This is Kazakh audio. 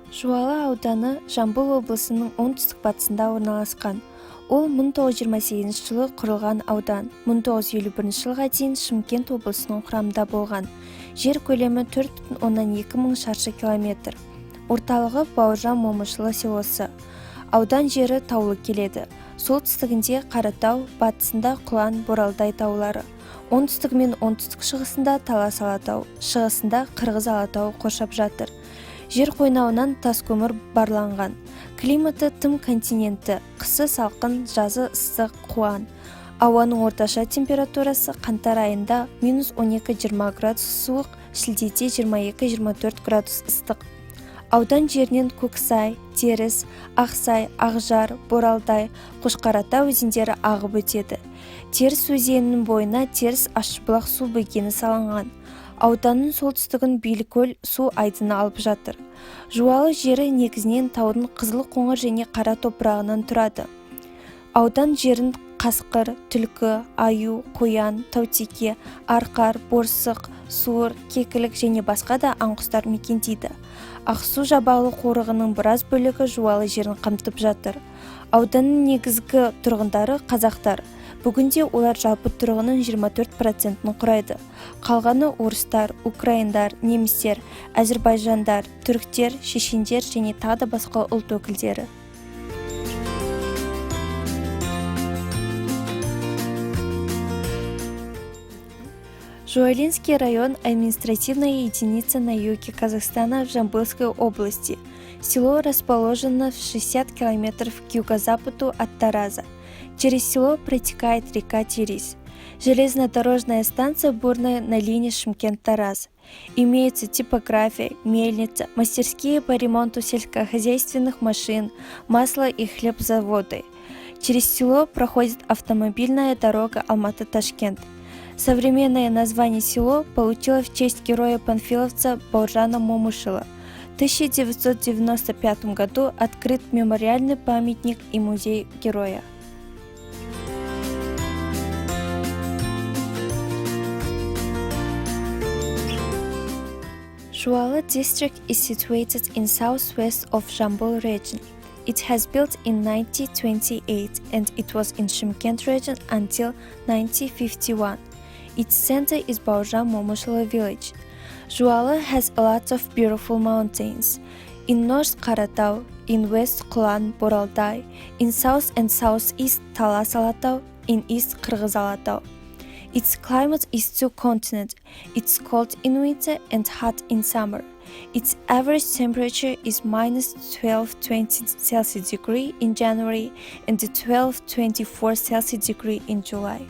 Жуалы ауданы Жамбыл облысының оңтүстік-батысында орналасқан. Ол 1928 жылы құрылған аудан. 1951 жылға дейін Шымкент облысының құрамында болған. Жер көлемі 4,2 мың шаршы километр. Орталығы Бауыржан Момышұлы селосы. Аудан жері таулы келеді. Солтүстігінде Қаратау, батысында Құлан, Боралдай таулары. Оңтүстігі мен оңтүстік-шығысында Талас Алатау, шығысында Қырғыз Алатауы қоршап жатыр. Жер қойнауынан тас көмір барланған. Климаты тым континентті, қысы салқын, жазы ыстық, қуан. Ауаның орташа температурасы қаңтар айында -12-20 градус суық, шілдеде 22-24 градус ыстық. Аудан жерінен Көксай, Теріс, Ақсай, Ақжар, Боралдай, Қошқарата өзендері ағып өтеді. Теріс өзенінің бойына Теріс Ащыбұлақ су бөгені салынған. Ауданның солтүстігін Билікөл су айдыны алып жатыр. Жуалы жері негізінен таудың қызыл қоңыр және қара топырағынан тұрады. Аудан жерін қасқыр, түлкі, аю, қоян, таутеке, арқар, борсық, суыр, кекілік және басқа да аңқұстар мекендейді. Ақсу жабағылы қорығының біраз бөлігі Жуалы жерін қамтып жатыр. Ауданның негізгі тұрғындары қазақтар. Бүгінде олар жалпы тұрғынның 24%-ін құрайды. Қалғаны орыстар, украиндар, немістер, әзірбайжандар, түріктер, шешендер және тағы да басқа ұлт өкілдері. Жуалинский район – административная единица на юге Казахстана в Жамбылской области. Село расположено в 60 километров к юго-западу от Тараза. Через село протекает река Терис. Железнодорожная станция Бурная на линии Шымкент-Тараз. Имеется типография, мельница, мастерские по ремонту сельскохозяйственных машин, масло и хлебзаводы. Через село проходит автомобильная дорога Алматы-Ташкент. Современное название село получило в честь героя-панфиловца Бауыржана Момышұлы. В 1995 году открыт мемориальный памятник и музей героя. Жуалы district is situated in southwest of Jambul region. It has built in 1928 and it was in Shymkent region until 1951. Its center is Baujan Momышұлы village. Жуалы has a lot of beautiful mountains. In north Қаратау, in west Құлан, Боралдай, in south and southeast Талас Алатау, in east Қырғыз Алатау. Its climate is two continent. It's cold in winter and hot in summer. Its average temperature is -12-20 Celsius degree in January and 12-24 Celsius degree in July.